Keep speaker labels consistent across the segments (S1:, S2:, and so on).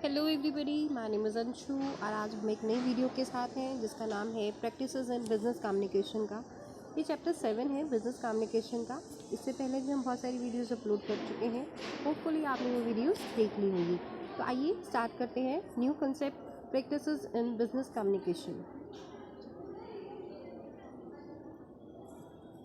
S1: Hello everybody, my name is Anshu और आज हम एक नई वीडियो के साथ हैं जिसका नाम है प्रैक्टिसेस इन बिजनेस कम्युनिकेशन का। ये चैप्टर 7 है बिजनेस कम्युनिकेशन का। इससे पहले भी हम बहुत सारी वीडियोस अपलोड कर चुके हैं। होपफुली आपने वो वीडियोस देख ली होंगी। तो आइए स्टार्ट करते हैं new concept practices in business communication.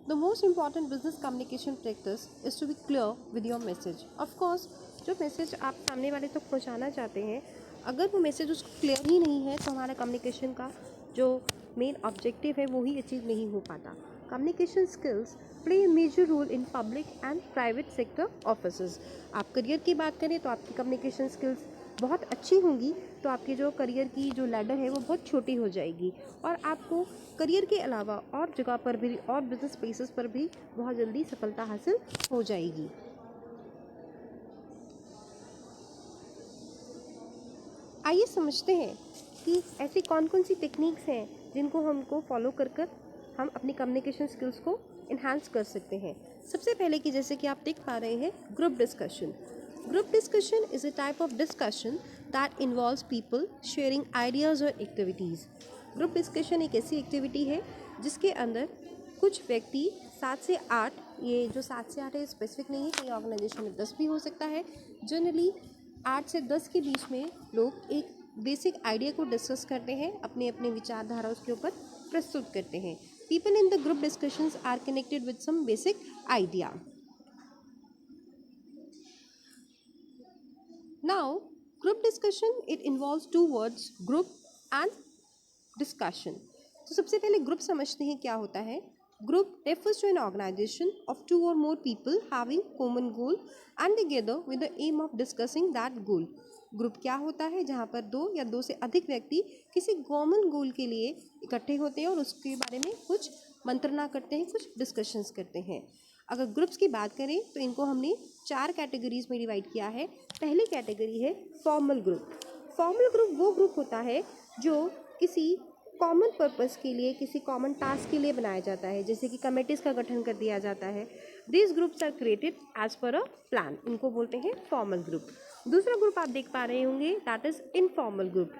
S1: The most important business communication practice is to be clear with your message. Of course, जो मैसेज आप सामने वाले तक पहुंचाना चाहते हैं, अगर वो मैसेज उसको क्लियर ही नहीं है तो हमारा कम्युनिकेशन का जो मेन ऑब्जेक्टिव है वो ही अचीव नहीं हो पाता। Communication skills play a major role in public and private sector offices. आप करियर की बात करें तो आपकी कम्युनिकेशन स्किल्स बहुत अच्छी होंगी तो आपकी जो करियर की जो लैडर है वो बहुत छोटी हो जाएगी और आपको करियर के अलावा और जगह पर भी और बिजनेस स्पेसेस पर भी बहुत जल्दी सफलता हासिल हो जाएगी। आइए समझते हैं कि ऐसी कौन कौन सी टेक्निक्स हैं जिनको हमको फॉलो कर हम अपनी कम्युनिकेशन स्किल्स को इन्हांस कर सकते हैं। सबसे पहले कि जैसे कि आप देख पा रहे हैं group discussion. Group discussion is a type of discussion that involves people sharing ideas और एक्टिविटीज़। ग्रुप डिस्कशन एक ऐसी एक्टिविटी है जिसके अंदर कुछ व्यक्ति 7 से 8, ये जो 7 से 8 है स्पेसिफिक नहीं है, कई ऑर्गेनाइजेशन में 10 भी हो सकता है। जनरली 8 से 10 के बीच में लोग एक बेसिक आइडिया को डिस्कस करते हैं, अपने अपने विचारधारा उसके ऊपर प्रस्तुत करते हैं। People in the group discussions are connected with some basic idea. Now, group discussion it involves two words, group and discussion. तो सबसे पहले ग्रुप समझते हैं क्या होता है। Group refers to an organization of 2 or more people having common goal and together with the aim of discussing that goal. Group क्या होता है जहाँ पर 2 या 2 से अधिक व्यक्ति किसी कॉमन गोल के लिए इकट्ठे होते हैं और उसके बारे में कुछ मंत्रणा करते हैं, कुछ डिस्कशंस करते हैं। अगर ग्रुप्स की बात करें तो इनको हमने 4 कैटेगरीज में डिवाइड किया है। पहली कैटेगरी है फॉर्मल ग्रुप। फॉर्मल ग्रुप वो ग्रुप होता है जो किसी कॉमन पर्पस के लिए, किसी कॉमन टास्क के लिए बनाया जाता है, जैसे कि कमेटीज़ का गठन कर दिया जाता है। This groups are created as per a plan, इनको बोलते हैं फॉर्मल ग्रुप। दूसरा ग्रुप आप देख पा रहे होंगे that is informal group.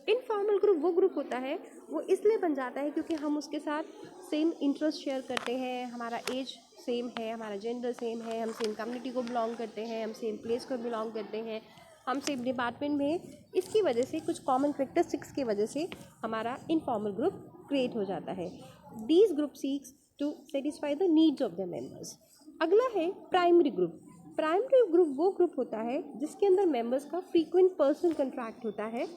S1: Informal group वो ग्रुप होता है, वो इसलिए बन जाता है क्योंकि हम उसके साथ सेम इंटरेस्ट शेयर करते हैं, हमारा एज सेम है, हमारा जेंडर सेम है, हम सेम कम्युनिटी को बिलोंग करते हैं, हम सेम प्लेस को बिलोंग करते हैं, हम सेम डिपार्टमेंट में। इसकी वजह से कुछ कॉमन करेक्टरिस्टिक्स की वजह से हमारा इनफॉर्मल ग्रुप क्रिएट हो जाता है। These group seeks to satisfy the needs of the members. अगला है प्राइमरी ग्रुप। प्राइमरी ग्रुप वो ग्रुप होता है जिसके अंदर मेंबर्स का फ्रीक्वेंट पर्सनल कंट्रैक्ट होता है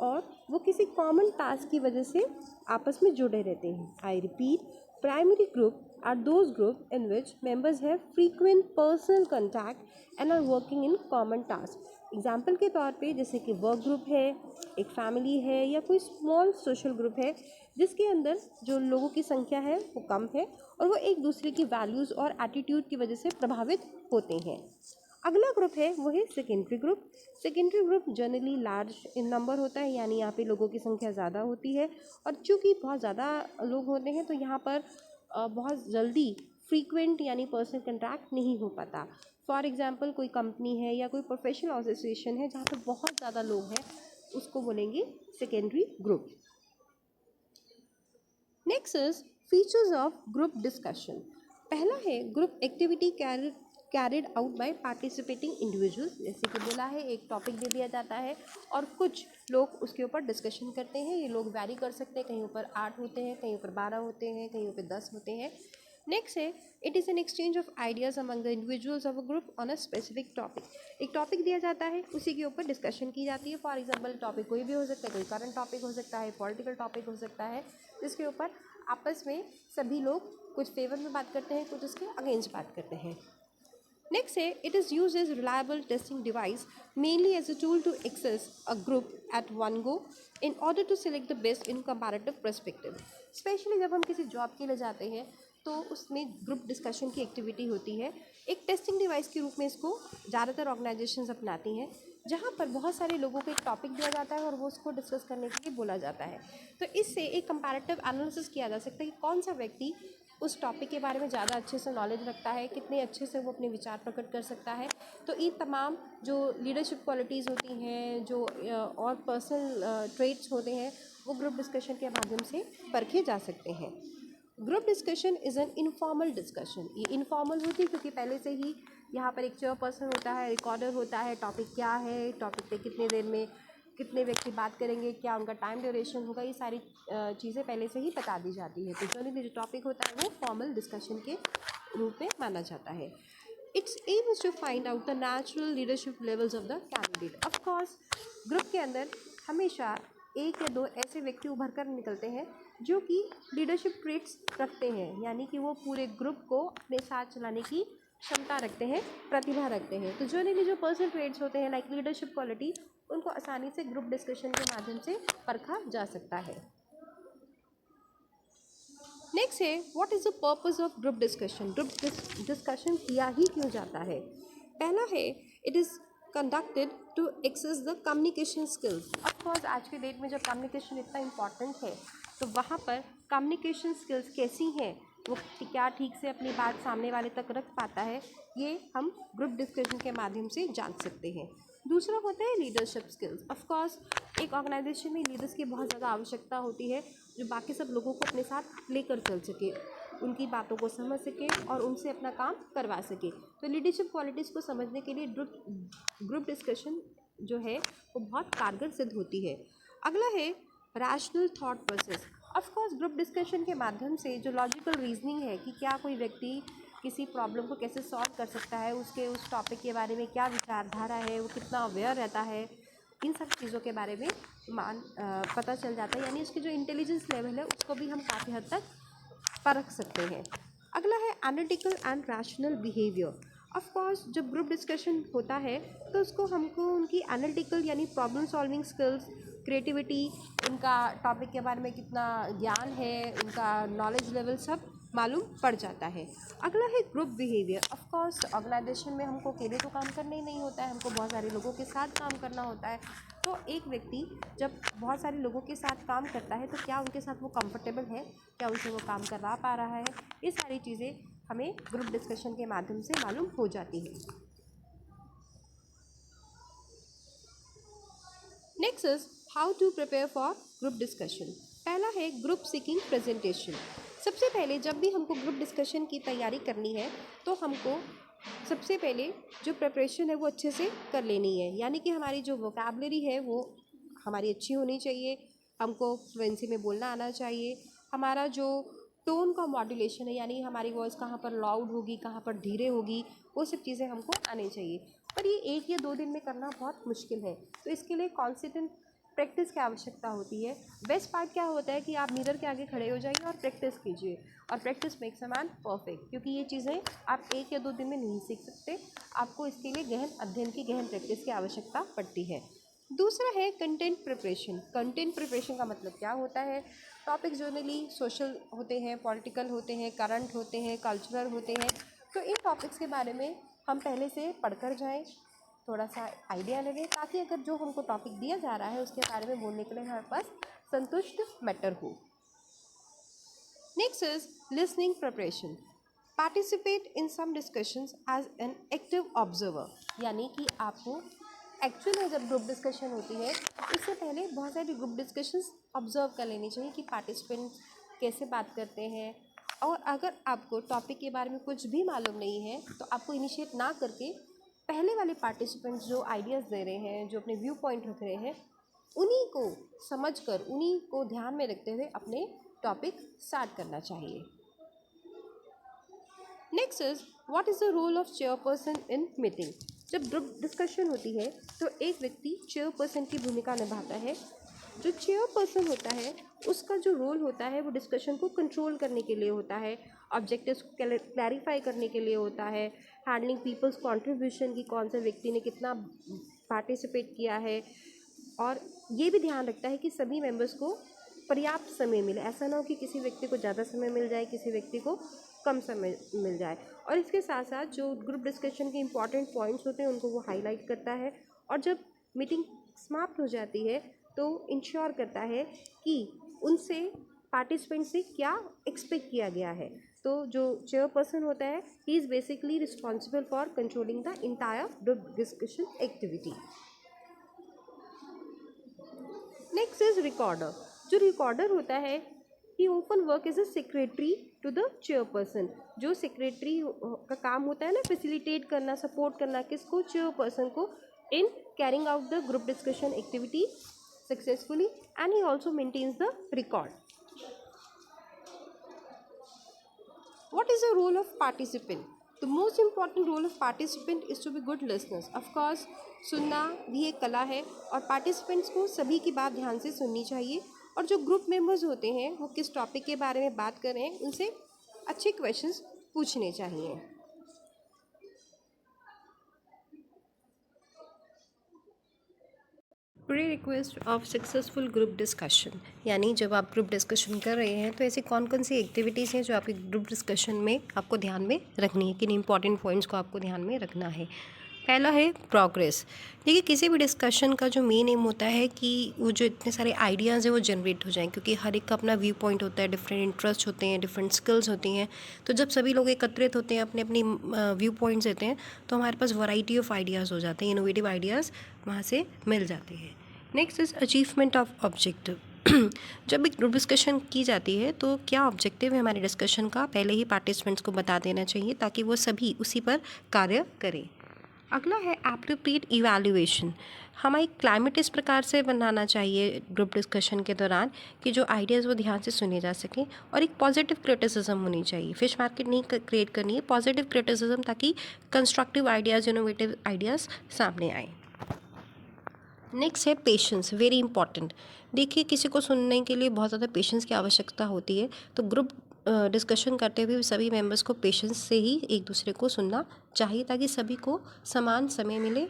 S1: और वो किसी कॉमन टास्क की वजह से आपस में जुड़े रहते हैं। I repeat, primary group are those group in which members have frequent personal contact and are working in common tasks. Example के तौर पे जैसे कि वर्क ग्रुप है, एक फैमिली है या कोई स्मॉल सोशल ग्रुप है जिसके अंदर जो लोगों की संख्या है वो कम है और वो एक दूसरे की वैल्यूज़ और एटीट्यूड की वजह से प्रभावित होते हैं। अगला ग्रुप है वो है secondary group. Secondary group generally large in number होता है, यानी यहाँ पे लोगों की संख्या ज़्यादा होती है और चूँकि बहुत ज़्यादा लोग होते हैं तो यहाँ पर बहुत जल्दी फ्रीक्वेंट यानी पर्सनल कंट्रैक्ट नहीं हो पाता। फॉर एग्जांपल कोई कंपनी है या कोई प्रोफेशनल एसोसिएशन है जहाँ पे बहुत ज़्यादा लोग हैं, उसको बोलेंगे secondary group. Next is features of group discussion. पहला है group activity carried out by participating individuals. जैसे कि बोला है, एक टॉपिक दे दिया जाता है और कुछ लोग उसके ऊपर डिस्कशन करते हैं। ये लोग वैरी कर सकते हैं, कहीं ऊपर 8 होते हैं, कहीं ऊपर 12 होते हैं, कहीं ऊपर 10 होते हैं। नेक्स्ट है it is an exchange of ideas among the individuals of a group on a specific topic. एक टॉपिक दिया जाता है, उसी के ऊपर डिस्कशन की जाती है। फॉर एग्जाम्पल टॉपिक कोई भी हो सकता है, कोई करंट टॉपिक हो सकता है, पॉलिटिकल टॉपिक हो सकता है, जिसके ऊपर आपस में सभी लोग कुछ फेवर में बात करते हैं, कुछ उसके अगेंस्ट बात करते हैं। Next है it is used as reliable testing device mainly as a tool to access a group at one go in order to select the best in comparative perspective. Specially जब हम किसी जॉब के लिए जाते हैं तो उसमें ग्रुप डिस्कशन की एक्टिविटी होती है। एक टेस्टिंग डिवाइस के रूप में इसको ज़्यादातर ऑर्गेनाइजेशंस अपनाती हैं, जहाँ पर बहुत सारे लोगों को एक टॉपिक दिया जाता है और वो उसको डिस्कस करने के लिए बोला जाता है। तो इससे एक कंपैरेटिव एनालिसिस किया जा सकता है कि कौन सा व्यक्ति उस टॉपिक के बारे में ज़्यादा अच्छे से नॉलेज रखता है, कितने अच्छे से वो अपने विचार प्रकट कर सकता है। तो इन तमाम जो लीडरशिप क्वालिटीज़ होती हैं, जो और पर्सनल ट्रेट्स होते हैं, वो ग्रुप डिस्कशन के माध्यम से परखे जा सकते हैं। Group discussion is an informal discussion. ये इनफॉर्मल होती है क्योंकि पहले से ही यहाँ पर एक चेयरपर्सन होता है, रिकॉर्डर होता है, टॉपिक क्या है, टॉपिक पे कितने देर में कितने व्यक्ति बात करेंगे, क्या उनका टाइम ड्यूरेशन होगा, ये सारी चीज़ें पहले से ही बता दी जाती है। तो जनरली जो टॉपिक होता है वो फॉर्मल डिस्कशन के रूप में माना जाता है। Its aim is to find out the natural leadership levels of the candidate. Of course group के अंदर हमेशा एक या दो ऐसे व्यक्ति उभर कर निकलते हैं जो कि लीडरशिप ट्रेट्स रखते हैं, यानी कि वो पूरे ग्रुप को अपने साथ चलाने की क्षमता रखते हैं, प्रतिभा रखते हैं। तो जो पर्सनल ट्रेट्स होते हैं लाइक लीडरशिप क्वालिटी, उनको आसानी से ग्रुप डिस्कशन के माध्यम से परखा जा सकता है। नेक्स्ट है what is the purpose of group discussion. Group discussion किया ही क्यों जाता है? पहला है it is conducted to access the communication skills. Of course आज के डेट में जब कम्युनिकेशन इतना इम्पॉर्टेंट है तो वहाँ पर कम्युनिकेशन स्किल्स कैसी हैं, वो क्या ठीक से अपनी बात सामने वाले तक रख पाता है, ये हम ग्रुप डिस्कशन के माध्यम से जान सकते हैं। दूसरा होता है लीडरशिप स्किल्स। ऑफकोर्स एक ऑर्गेनाइजेशन में लीडर्स की बहुत ज़्यादा आवश्यकता होती है जो बाकी सब लोगों को अपने साथ लेकर चल सके, उनकी बातों को समझ सके और उनसे अपना काम करवा सके। तो लीडरशिप क्वालिटीज़ को समझने के लिए ग्रुप डिस्कशन जो है वो बहुत कारगर सिद्ध होती है। अगला है rational thought process. Of course group discussion के माध्यम से जो लॉजिकल रीजनिंग है कि क्या कोई व्यक्ति किसी प्रॉब्लम को कैसे सॉल्व कर सकता है, उसके उस टॉपिक के बारे में क्या विचारधारा है, वो कितना अवेयर रहता है, इन सब चीज़ों के बारे में पता चल जाता है। यानी उसकी जो इंटेलिजेंस लेवल है उसको भी हम काफ़ी हद तक परख सकते हैं। अगला है analytical and rational behaviour. Of course जब ग्रुप डिस्कशन होता है तो उसको हमको उनकी एनालिटिकल यानी प्रॉब्लम सॉल्विंग स्किल्स, क्रिएटिविटी, उनका टॉपिक के बारे में कितना ज्ञान है, उनका नॉलेज लेवल सब मालूम पड़ जाता है। अगला है group behaviour. Of course organisation में हमको अकेले तो काम करना ही नहीं होता है, हमको बहुत सारे लोगों के साथ काम करना होता है। तो एक व्यक्ति जब बहुत सारे लोगों के साथ काम करता है तो क्या उनके साथ वो कंफर्टेबल है, क्या उनसे वो काम करवा पा रहा है, ये सारी चीज़ें हमें ग्रुप डिस्कशन के माध्यम से मालूम हो जाती है। Next is how to prepare for group discussion. पहला है ग्रुप सीकिंग प्रेजेंटेशन। सबसे पहले जब भी हमको ग्रुप डिस्कशन की तैयारी करनी है तो हमको सबसे पहले जो प्रिपरेशन है वो अच्छे से कर लेनी है, यानी कि हमारी जो वोकैबलरी है वो हमारी अच्छी होनी चाहिए, हमको फ्लुएंसी में बोलना आना चाहिए, हमारा जो टोन का मॉड्यूलेशन है यानी हमारी वॉइस कहाँ पर लाउड होगी, कहाँ पर धीरे होगी, वो सब चीज़ें हमको आनी चाहिए। पर ये 1 या 2 दिन में करना बहुत मुश्किल है, तो इसके लिए कॉन्सिस्टेंट प्रैक्टिस की आवश्यकता होती है। बेस्ट पार्ट क्या होता है कि आप मिरर के आगे खड़े हो जाइए और प्रैक्टिस कीजिए, और practice makes a man perfect, क्योंकि ये चीज़ें आप 1 या 2 दिन में नहीं सीख सकते, आपको इसके लिए गहन अध्ययन की, गहन प्रैक्टिस की आवश्यकता पड़ती है। दूसरा है कंटेंट प्रिपरेशन। कंटेंट प्रिपरेशन का मतलब क्या होता है? टॉपिक जनरली सोशल होते हैं, पॉलिटिकल होते हैं, करंट होते हैं, कल्चरल होते हैं। तो इन टॉपिक्स के बारे में हम पहले से पढ़कर जाएं, थोड़ा सा आइडिया लगे, ताकि अगर जो हमको टॉपिक दिया जा रहा है उसके बारे में बोलने के लिए हमारे पास संतुष्ट मैटर हो। Next is listening preparation. Participate in some discussions as an active observer, यानी कि आपको एक्चुअल में जब ग्रुप डिस्कशन होती है इससे पहले बहुत सारी ग्रुप डिस्कशंस ऑब्जर्व कर लेनी चाहिए कि पार्टिसिपेंट्स कैसे बात करते हैं, और अगर आपको टॉपिक के बारे में कुछ भी मालूम नहीं है तो आपको इनिशिएट ना करके पहले वाले पार्टिसिपेंट्स जो आइडियाज़ दे रहे हैं, जो अपने व्यू पॉइंट रख रहे हैं, उन्हीं को समझकर, उन्हीं को ध्यान में रखते हुए अपने टॉपिक स्टार्ट करना चाहिए। Next is what is the role of chairperson in meeting. जब ग्रुप डिस्कशन होती है तो एक व्यक्ति चेयरपर्सन की भूमिका निभाता है। जो चेयरपर्सन होता है उसका जो रोल होता है वो डिस्कशन को कंट्रोल करने के लिए होता है, ऑब्जेक्टिव्स को क्लैरिफाई करने के लिए होता है, हैंडलिंग पीपल्स कॉन्ट्रीब्यूशन की, कौन से व्यक्ति ने कितना पार्टिसिपेट किया है, और ये भी ध्यान रखता है कि सभी मेंबर्स को पर्याप्त समय मिले। ऐसा ना हो कि किसी व्यक्ति को ज़्यादा समय मिल जाए, किसी व्यक्ति को कम समय मिल जाए। और इसके साथ साथ जो ग्रुप डिस्कशन के इम्पॉर्टेंट पॉइंट्स होते हैं उनको वो हाईलाइट करता है, और जब मीटिंग समाप्त हो जाती है तो इंश्योर करता है कि उनसे, पार्टिसिपेंट से क्या एक्सपेक्ट किया गया है। तो जो चेयरपर्सन होता है he is basically responsible for controlling the entire group discussion activity. Next is recorder. जो रिकॉर्डर होता है he open work as a secretary to the chairperson. जो सेक्रेटरी का काम होता है ना फैसिलिटेट करना, सपोर्ट करना किसको, चेयरपर्सन को, in carrying out the group discussion activity successfully, and he also maintains the record. What is the role of participant? The most important role of participant is to be good listeners. Of course, सुनना भी एक कला है और participants को सभी की बात ध्यान से सुननी चाहिए, और जो ग्रुप मेंबर्स होते हैं वो किस टॉपिक के बारे में बात कर रहे हैं उनसे अच्छे क्वेश्चंस पूछने चाहिए। Pre request of successful group discussion, यानी जब आप ग्रुप डिस्कशन कर रहे हैं तो ऐसी कौन कौन सी एक्टिविटीज़ हैं जो आपके ग्रुप डिस्कशन में आपको ध्यान में रखनी है, किन इंपॉर्टेंट पॉइंट्स को आपको ध्यान में रखना है। पहला है प्रोग्रेस। देखिए किसी भी डिस्कशन का जो मेन एम होता है कि वो जो इतने सारे आइडियाज़ हैं वो जनरेट हो जाएं, क्योंकि हर एक का अपना व्यू पॉइंट होता है, डिफरेंट इंटरेस्ट होते हैं, डिफरेंट स्किल्स होती हैं। तो जब सभी लोग एकत्रित होते हैं, अपने अपनी व्यू पॉइंट्स देते हैं, तो हमारे पास वैरायटी ऑफ आइडियाज़ हो जाते हैं, इनोवेटिव आइडियाज़ वहाँ से मिल जाते हैं। Next is achievement of objective. जब एक ग्रुप डिस्कशन की जाती है तो क्या ऑब्जेक्टिव है हमारे डिस्कशन का, पहले ही पार्टिसिपेंट्स को बता देना चाहिए ताकि वो सभी उसी पर कार्य करें। अगला है एप्रोप्रिएट इवैल्यूएशन। हमारी क्लाइमेट इस प्रकार से बनाना चाहिए ग्रुप डिस्कशन के दौरान कि जो आइडियाज़ वो ध्यान से सुने जा सकें, और एक पॉजिटिव क्रिटिसिज्म होनी चाहिए। फिश मार्केट नहीं क्रिएट करनी है, पॉजिटिव क्रिटिसिज्म, ताकि कंस्ट्रक्टिव आइडियाज़, इनोवेटिव आइडियाज़ सामने आए। नेक्स्ट है पेशेंस, वेरी इंपॉर्टेंट। देखिए किसी को सुनने के लिए बहुत ज़्यादा पेशेंस की आवश्यकता होती है, तो ग्रुप डिस्कशन करते हुए सभी मेंबर्स को पेशेंस से ही एक दूसरे को सुनना चाहिए ताकि सभी को समान समय मिले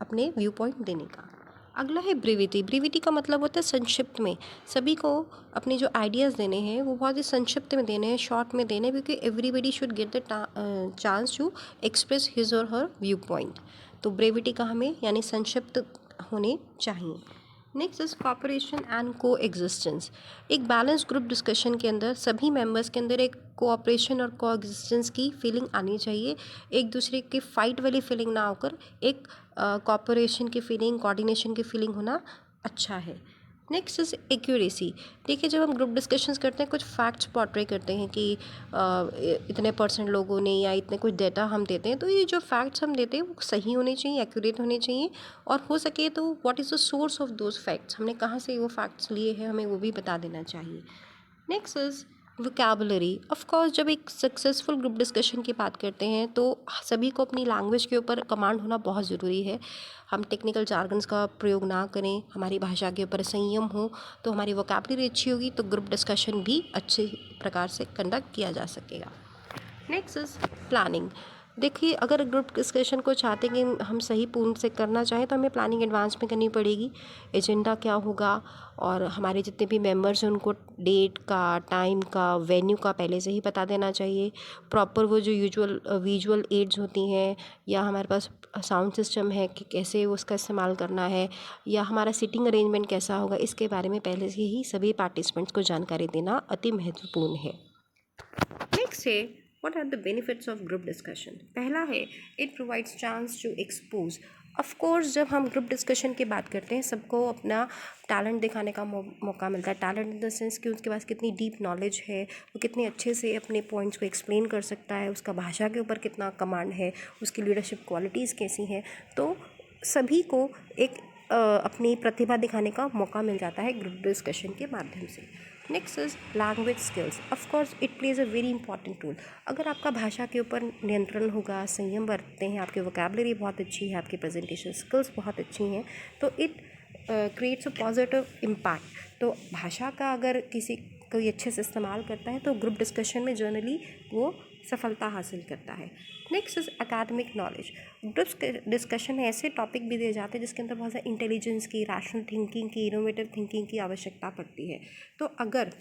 S1: अपने व्यू पॉइंट देने का। अगला है ब्रीविटी। ब्रीविटी का मतलब होता है संक्षिप्त में। सभी को अपने जो आइडियाज़ देने हैं वो बहुत ही संक्षिप्त में देने हैं, शॉर्ट में देने हैं, क्योंकि everybody should get the chance to express his or her view point. तो ब्रेविटी का हमें यानी संक्षिप्त होने चाहिए। Next is cooperation and coexistence. एक बैलेंस ग्रुप डिस्कशन के अंदर सभी मेंबर्स के अंदर एक कोऑपरेशन और को एग्जिस्टेंस की फीलिंग आनी चाहिए। एक दूसरे की फाइट वाली फीलिंग ना होकर एक कॉपरेशन की फीलिंग, कोऑर्डिनेशन की फीलिंग होना अच्छा है। Next is accuracy. देखिए जब हम ग्रुप डिस्कशंस करते हैं कुछ फैक्ट्स पोर्ट्रे करते हैं कि इतने % लोगों ने या इतने कुछ डेटा हम देते हैं, तो ये जो फैक्ट्स हम देते हैं वो सही होने चाहिए, एक्यूरेट होने चाहिए, और हो सके तो what is the source of those facts, हमने कहाँ से वो फैक्ट्स लिए हैं हमें वो भी बता देना चाहिए। Next is vocabulary. Of course जब एक सक्सेसफुल ग्रुप डिस्कशन की बात करते हैं तो सभी को अपनी लैंग्वेज के ऊपर कमांड होना बहुत ज़रूरी है। हम टेक्निकल जार्गन्स का प्रयोग ना करें, हमारी भाषा के ऊपर संयम हो, तो हमारी वोकैबुलरी अच्छी होगी तो ग्रुप डिस्कशन भी अच्छे प्रकार से कंडक्ट किया जा सकेगा। Next is planning. देखिए अगर ग्रुप डिस्कशन को चाहते हैं कि हम सही पूर्ण से करना चाहें तो हमें प्लानिंग एडवांस में करनी पड़ेगी। एजेंडा क्या होगा और हमारे जितने भी मेंबर्स हैं उनको डेट का, टाइम का, वेन्यू का पहले से ही बता देना चाहिए। प्रॉपर वो जो विजुअल एड्स होती हैं या हमारे पास साउंड सिस्टम है कि कैसे उसका इस्तेमाल करना है या हमारा सीटिंग अरेंजमेंट कैसा होगा, इसके बारे में पहले से ही सभी पार्टिसिपेंट्स को जानकारी देना अति महत्वपूर्ण है। नेक्स्ट है what are the benefits of group discussion. पहला है it provides chance to expose. Of course जब हम ग्रुप डिस्कशन की बात करते हैं सबको अपना टैलेंट दिखाने का मौका मिलता है। टैलेंट इन द सेंस कि उसके पास कितनी डीप नॉलेज है, वो कितने अच्छे से अपने पॉइंट्स को एक्सप्लेन कर सकता है, उसका भाषा के ऊपर कितना कमांड है, उसकी लीडरशिप क्वालिटीज़ कैसी हैं। तो सभी को एक अपनी प्रतिभा दिखाने का मौका मिल जाता है ग्रुप डिस्कशन के माध्यम से। Next is language skills. Of course it plays a very important role. अगर आपका भाषा के ऊपर नियंत्रण होगा, संयम बरतते हैं, आपकी वोकैबुलरी बहुत अच्छी है, आपकी प्रेजेंटेशन स्किल्स बहुत अच्छी हैं, तो it creates a positive impact. तो भाषा का अगर कोई अच्छे से इस्तेमाल करता है तो ग्रुप डिस्कशन में जनरली वो सफलता हासिल करता है। Next is academic knowledge. Group discussion में ऐसे टॉपिक भी दिए जाते हैं जिसके अंदर बहुत ज़्यादा इंटेलिजेंस की, रैशनल थिंकिंग की, इनोवेटिव थिंकिंग की आवश्यकता पड़ती है। तो अगर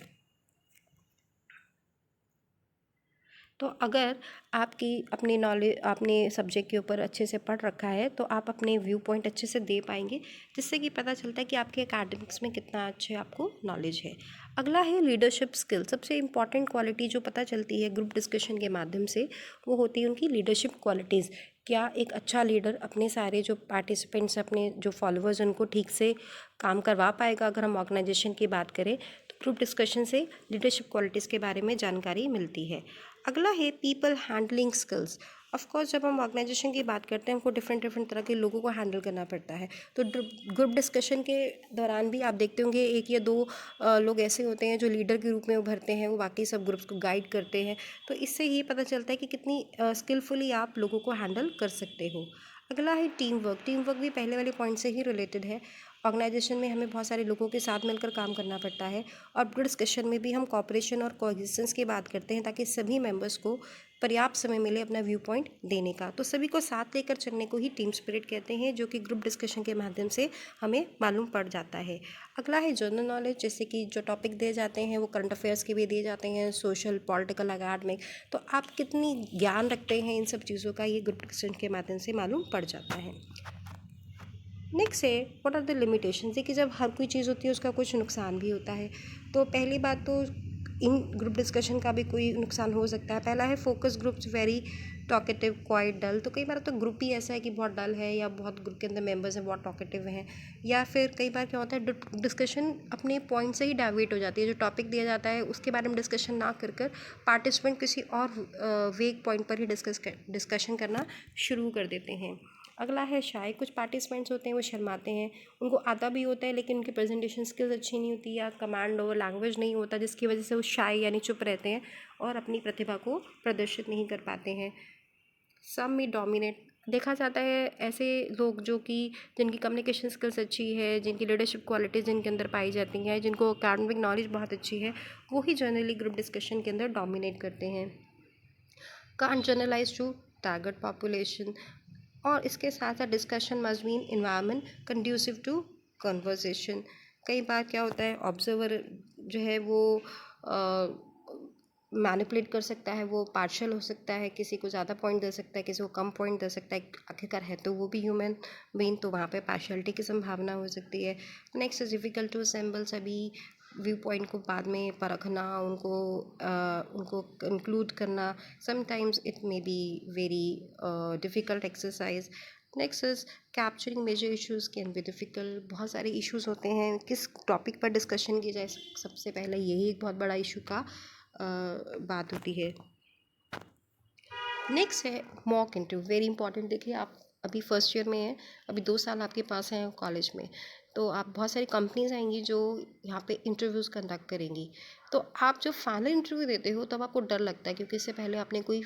S1: तो अगर आपकी अपनी नॉलेज आपने सब्जेक्ट के ऊपर अच्छे से पढ़ रखा है तो आप अपने व्यू पॉइंट अच्छे से दे पाएंगे, जिससे कि पता चलता है कि आपके एकेडमिक्स में कितना अच्छे आपको नॉलेज है। अगला है लीडरशिप स्किल। सबसे इम्पॉर्टेंट क्वालिटी जो पता चलती है ग्रुप डिस्कशन के माध्यम से वो होती है उनकी लीडरशिप क्वालिटीज़। क्या एक अच्छा लीडर अपने सारे जो पार्टिसिपेंट्स, अपने जो फॉलोअर्स, उनको ठीक से काम करवा पाएगा। अगर हम ऑर्गेनाइजेशन की बात करें तो ग्रुप डिस्कशन से लीडरशिप क्वालिटीज़ के बारे में जानकारी मिलती है। अगला है people handling skills. Of course जब हम ऑर्गेनाइजेशन की बात करते हैं हमको डिफरेंट डिफरेंट तरह के लोगों को हैंडल करना पड़ता है। तो ग्रुप डिस्कशन के दौरान भी आप देखते होंगे एक या दो लोग ऐसे होते हैं जो लीडर के रूप में उभरते हैं, वो बाकी सब ग्रुप्स को गाइड करते हैं। तो इससे ये पता चलता है कि कितनी स्किलफुली आप लोगों को हैंडल कर सकते हो। अगला है टीम वर्क। टीम वर्क भी पहले वाले पॉइंट से ही रिलेटेड है। ऑर्गेनाइजेशन में हमें बहुत सारे लोगों के साथ मिलकर काम करना पड़ता है और ग्रुप डिस्कशन में भी हम कॉपरेशन और कोएग्जिस्टेंस की बात करते हैं ताकि सभी मेंबर्स को पर्याप्त समय मिले अपना व्यू पॉइंट देने का। तो सभी को साथ लेकर चलने को ही टीम स्पिरिट कहते हैं, जो कि ग्रुप डिस्कशन के माध्यम से हमें मालूम पड़ जाता है। अगला है जनरल नॉलेज। जैसे कि जो टॉपिक दिए जाते हैं वो करंट अफेयर्स के भी दिए जाते हैं, सोशल, पॉलिटिकल, एकेडमिक। तो आप कितनी ज्ञान रखते हैं इन सब चीज़ों का ये ग्रुप डिस्कशन के माध्यम से मालूम पड़ जाता है। नेक्स्ट है व्हाट आर द लिमिटेशन। देखिए जब हर कोई चीज़ होती है उसका कुछ नुकसान भी होता है। तो पहली बात तो इन ग्रुप डिस्कशन का भी कोई नुकसान हो सकता है। पहला है focus groups very talkative, quiet, dull. तो कई बार तो ग्रुप ही ऐसा है कि बहुत डल है या बहुत ग्रुप के अंदर मेंबर्स हैं बहुत टॉकेटिव हैं, या फिर कई बार क्या होता है डिस्कशन अपने पॉइंट से ही डाइवर्ट हो जाती है। जो टॉपिक दिया जाता है उसके बारे में डिस्कशन ना कर कर पार्टिसिपेंट किसी और वेग पॉइंट पर ही डिस्कशन करना शुरू कर देते हैं। अगला है शाय। कुछ पार्टिसिपेंट्स होते हैं वो शर्माते हैं, उनको आता भी होता है लेकिन उनकी प्रेजेंटेशन स्किल्स अच्छी नहीं होती या कमांड ओवर लैंग्वेज नहीं होता, जिसकी वजह से वो शाय यानी चुप रहते हैं और अपनी प्रतिभा को प्रदर्शित नहीं कर पाते हैं। सम में डोमिनेट। देखा जाता है ऐसे लोग जो कि जिनकी कम्युनिकेशन स्किल्स अच्छी है, जिनकी लीडरशिप क्वालिटीज़ जिनके अंदर पाई जाती हैं, जिनको अकेडमिक नॉलेज बहुत अच्छी है, वो ही जनरली ग्रुप डिस्कशन के अंदर डोमिनेट करते हैं। Can't generalise to target population. और इसके साथ साथ discussion must be in environment conducive to conversation. कई बार क्या होता है ऑब्जर्वर जो है वो मैनिपुलेट कर सकता है, वो पार्शियल हो सकता है, किसी को ज़्यादा पॉइंट दे सकता है, किसी को कम पॉइंट दे सकता है। आखिरकार है तो वो भी ह्यूमन बीइंग, तो वहाँ पे पार्शियलिटी की संभावना हो सकती है। Next is difficult to assemble. सभी व्यू पॉइंट को बाद में परखना, उनको कंक्लूड करना, sometimes it may be very difficult exercise. Next is capturing major issues can be difficult. बहुत सारे इश्यूज़ होते हैं, किस टॉपिक पर डिस्कशन की जाए, सबसे पहले यही एक बहुत बड़ा इशू का बात होती है। नेक्स्ट है मॉक इंटरव्यू, वेरी इंपॉर्टेंट। देखिए आप अभी फर्स्ट ईयर में हैं, अभी 2 साल आपके पास हैं कॉलेज में, तो आप बहुत सारी कंपनीज आएंगी जो यहाँ पे इंटरव्यूज़ कंडक्ट करेंगी। तो आप जब फाइनल इंटरव्यू देते हो तब आपको डर लगता है क्योंकि इससे पहले आपने कोई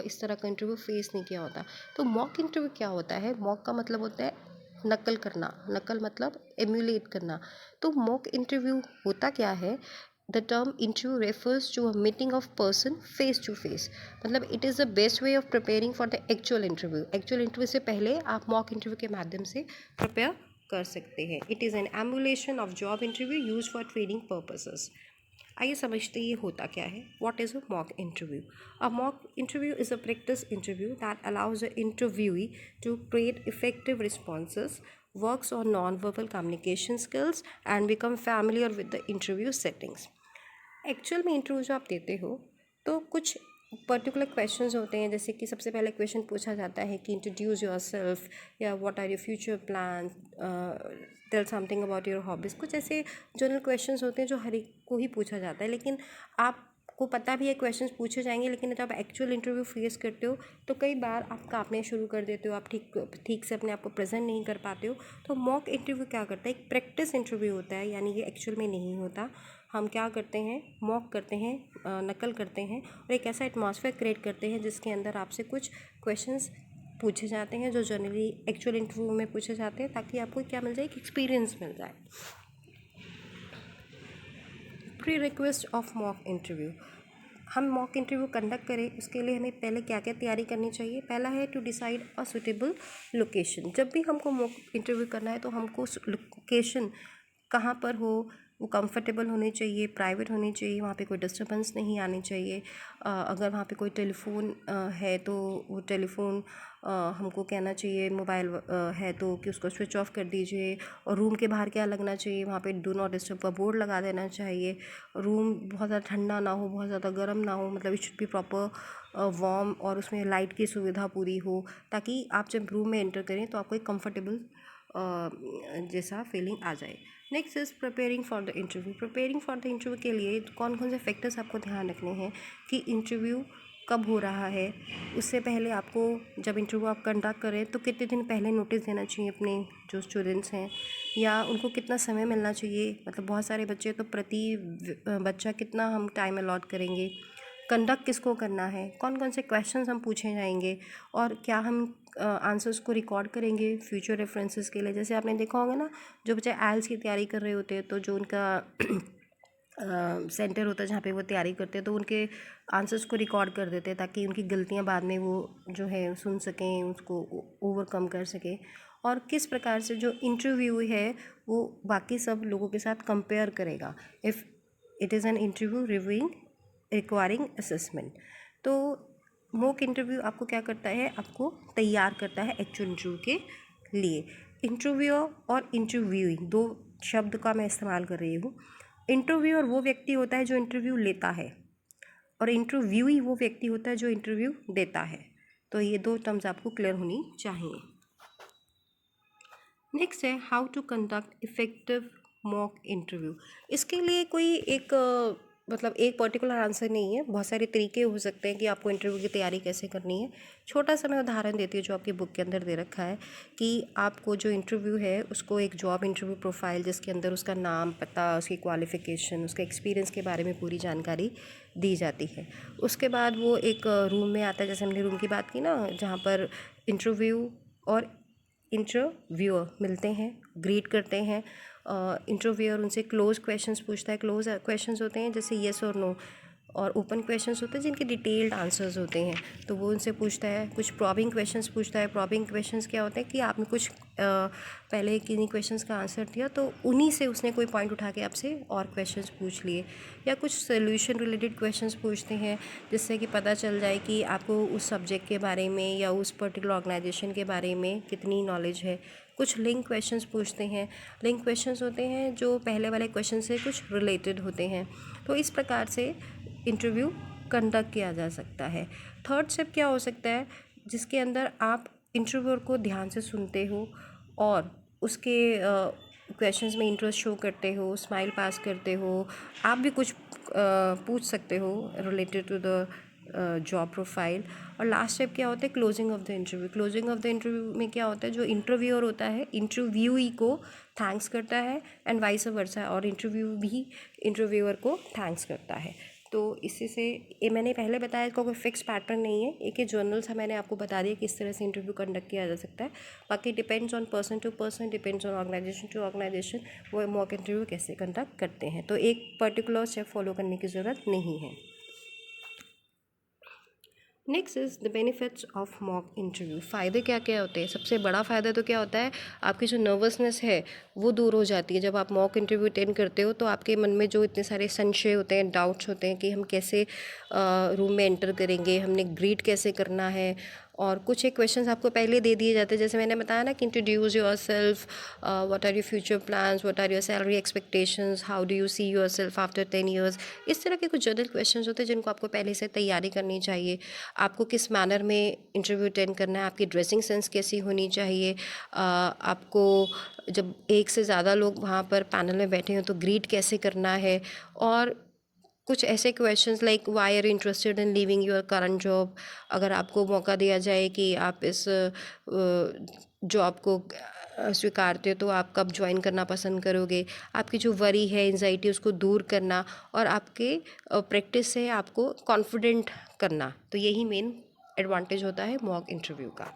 S1: इस तरह का इंटरव्यू फेस नहीं किया होता। तो मॉक इंटरव्यू क्या होता है? मॉक का मतलब होता है नकल करना, नकल मतलब एम्यूलेट करना। तो मॉक इंटरव्यू होता क्या है? The term interview refers to a meeting of person face to face। मतलब it is the best way of preparing for the actual interview। actual interview से पहले आप mock interview के माध्यम से prepare कर सकते हैं। It is an emulation of job interview used for training purposes। आइए समझते ये होता क्या है। What is a mock interview? A mock interview is a practice interview that allows the interviewee to create effective responses, works on non-verbal communication skills, and become familiar with the interview settings। Actual में interview जो आप देते हो तो कुछ particular questions होते हैं, जैसे कि सबसे पहले क्वेश्चन पूछा जाता है कि इंट्रोड्यूस योरसेल्फ, या what are your future plan, tell something about your hobbies. कुछ ऐसे जनरल क्वेश्चंस होते हैं जो हर एक को ही पूछा जाता है, लेकिन आपको पता भी है क्वेश्चंस पूछे जाएंगे, लेकिन जब एक्चुअल इंटरव्यू फेस करते हो तो कई बार आप काँपने शुरू कर देते हो, आप ठीक से अपने आप को प्रेजेंट नहीं कर पाते हो। तो मॉक इंटरव्यू क्या करता है? एक प्रैक्टिस इंटरव्यू होता है, यानी ये एक्चुअल में नहीं होता। हम क्या करते हैं? मॉक करते हैं, नकल करते हैं और एक ऐसा एटमॉस्फेयर क्रिएट करते हैं जिसके अंदर आपसे कुछ क्वेश्चंस पूछे जाते हैं जो जनरली एक्चुअल इंटरव्यू में पूछे जाते हैं, ताकि आपको क्या मिल जाए? एक एक्सपीरियंस मिल जाए। Pre request of mock interview. हम मॉक इंटरव्यू कंडक्ट करें उसके लिए हमें पहले क्या क्या तैयारी करनी चाहिए? पहला है to decide a suitable location. जब भी हमको मॉक इंटरव्यू करना है तो हमको लोकेशन कहाँ पर हो, वो कंफर्टेबल होने चाहिए, प्राइवेट होनी चाहिए, वहाँ पे कोई डिस्टर्बेंस नहीं आनी चाहिए। अगर वहाँ पे कोई टेलीफोन है तो वो टेलीफोन हमको कहना चाहिए, मोबाइल है तो कि उसको स्विच ऑफ कर दीजिए। और रूम के बाहर क्या लगना चाहिए, वहाँ पे डू नॉट डिस्टर्ब का बोर्ड लगा देना चाहिए। रूम बहुत ज़्यादा ठंडा ना हो, बहुत ज़्यादा गर्म ना हो, मतलब it should be proper warm, और उसमें लाइट की सुविधा पूरी हो, ताकि आप जब रूम में एंटर करें तो आपको एक कंफर्टेबल जैसा फीलिंग आ जाए। Next is preparing for the interview. Preparing for the interview के लिए कौन कौन से फैक्टर्स आपको ध्यान रखने हैं कि इंटरव्यू कब हो रहा है। उससे पहले आपको जब इंटरव्यू आप कंडक्ट करें तो कितने दिन पहले नोटिस देना चाहिए अपने जो स्टूडेंट्स हैं, या उनको कितना समय मिलना चाहिए। मतलब बहुत सारे बच्चे तो प्रति बच्चा कितना हम टाइम अलॉट करेंगे, कंडक्ट किसको करना है, कौन कौन से क्वेश्चंस हम पूछे जाएंगे, और क्या हम आंसर्स को रिकॉर्ड करेंगे फ्यूचर रेफरेंसेस के लिए। जैसे आपने देखा होगा ना, जो बच्चे आइल्स की तैयारी कर रहे होते हैं तो जो उनका सेंटर होता है जहाँ पे वो तैयारी करते हैं, तो उनके आंसर्स को रिकॉर्ड कर देते हैं ताकि उनकी गलतियाँ बाद में वो जो है सुन सकें, उसको ओवरकम कर सकें। और किस प्रकार से जो इंटरव्यू है वो बाकी सब लोगों के साथ कंपेयर करेगा, if it is an interview reviewing requiring assessment. तो मॉक इंटरव्यू आपको क्या करता है, आपको तैयार करता है एक्चुअल इंटरव्यू के लिए। इंटरव्यूअर और इंटरव्यूइंग दो शब्द का मैं इस्तेमाल कर रही हूँ। इंटरव्यूअर वो व्यक्ति होता है जो इंटरव्यू लेता है, और इंटरव्यूई वो व्यक्ति होता है जो इंटरव्यू देता है। तो ये दो टर्म्स आपको क्लियर होनी चाहिए। नेक्स्ट है how to conduct effective mock interview. इसके लिए कोई एक मतलब एक पर्टिकुलर आंसर नहीं है, बहुत सारे तरीके हो सकते हैं कि आपको इंटरव्यू की तैयारी कैसे करनी है। छोटा सा मैं उदाहरण देती हूँ जो आपकी बुक के अंदर दे रखा है कि आपको जो इंटरव्यू है उसको एक जॉब इंटरव्यू प्रोफाइल, जिसके अंदर उसका नाम, पता, उसकी क्वालिफ़िकेशन, उसका एक्सपीरियंस के बारे में पूरी जानकारी दी जाती है। उसके बाद वो एक रूम में आता है, जैसे हमने रूम की बात की ना, जहाँ पर इंटरव्यू और इंटरव्यूअर मिलते हैं, ग्रीट करते हैं। इंटरव्यूअर उनसे क्लोज क्वेश्चंस पूछता है। क्लोज क्वेश्चंस होते हैं जैसे येस और नो, और ओपन क्वेश्चंस होते हैं जिनके डिटेल्ड आंसर्स होते हैं, तो वो उनसे पूछता है। कुछ प्रॉबिंग क्वेश्चंस पूछता है। प्रॉबिंग क्वेश्चंस क्या होते हैं कि आपने कुछ पहले किन्हीं क्वेश्चंस का आंसर दिया तो उन्हीं से उसने कोई पॉइंट उठा के आपसे और क्वेश्चंस पूछ लिए, या कुछ सोल्यूशन रिलेटेड क्वेश्चंस पूछते हैं जिससे कि पता चल जाए कि आपको उस सब्जेक्ट के बारे में या उस पर्टिकुलर ऑर्गेनाइजेशन के बारे में कितनी नॉलेज है। कुछ लिंक क्वेश्चंस पूछते हैं। लिंक क्वेश्चंस होते हैं जो पहले वाले क्वेश्चन से कुछ रिलेटेड होते हैं। तो इस प्रकार से इंटरव्यू कंडक्ट किया जा सकता है। थर्ड स्टेप क्या हो सकता है, जिसके अंदर आप इंटरव्यूअर को ध्यान से सुनते हो और उसके क्वेश्चंस में इंटरेस्ट शो करते हो, स्माइल पास करते हो। आप भी कुछ पूछ सकते हो related to the job profile. और लास्ट स्टेप क्या होता है, closing of the interview. Closing of the interview में क्या होता है, जो इंटरव्यूअर होता है इंटरव्यूई को थैंक्स करता है, एंड वाइस वर्सा, और इंटरव्यू भी इंटरव्यूअर को थैंक्स करता है। तो इसी से ये मैंने पहले बताया, इसका कोई फिक्स पैटर्न नहीं है, एक जर्नल सा मैंने आपको बता दिया किस तरह से इंटरव्यू कंडक्ट किया जा सकता है। बाकी depends on person to person, depends on organisation to organisation, वो मॉक इंटरव्यू कैसे कंडक्ट करते हैं। तो एक पर्टिकुलर स्टेप फॉलो करने की ज़रूरत नहीं है। Next is the benefits of mock interview. फ़ायदे क्या क्या होते हैं। सबसे बड़ा फ़ायदा तो क्या होता है, आपकी जो नर्वसनेस है वो दूर हो जाती है। जब आप मॉक इंटरव्यू अटेंड करते हो तो आपके मन में जो इतने सारे संशय होते हैं, डाउट्स होते हैं कि हम कैसे रूम में एंटर करेंगे, हमने ग्रीट कैसे करना है, और कुछ एक क्वेश्चंस आपको पहले दे दिए जाते हैं। जैसे मैंने बताया ना कि introduce your self, what are your future plans, what are your salary expectations, how do you see your self after 10 years. इस तरह के कुछ जनरल क्वेश्चंस होते हैं जिनको आपको पहले से तैयारी करनी चाहिए। आपको किस मैनर में इंटरव्यू अटेंड करना है, आपकी ड्रेसिंग सेंस कैसी होनी चाहिए, आपको जब एक से ज़्यादा लोग वहाँ पर पैनल में बैठे हों तो ग्रीट कैसे करना है, और कुछ ऐसे questions like why are interested in leaving your current job. अगर आपको मौका दिया जाए कि आप इस जॉब को स्वीकारते हो तो आप कब ज्वाइन करना पसंद करोगे। आपकी जो वरी है, एंजाइटी, उसको दूर करना, और आपके प्रैक्टिस से आपको कॉन्फिडेंट करना। तो यही मेन एडवांटेज होता है मॉक इंटरव्यू का।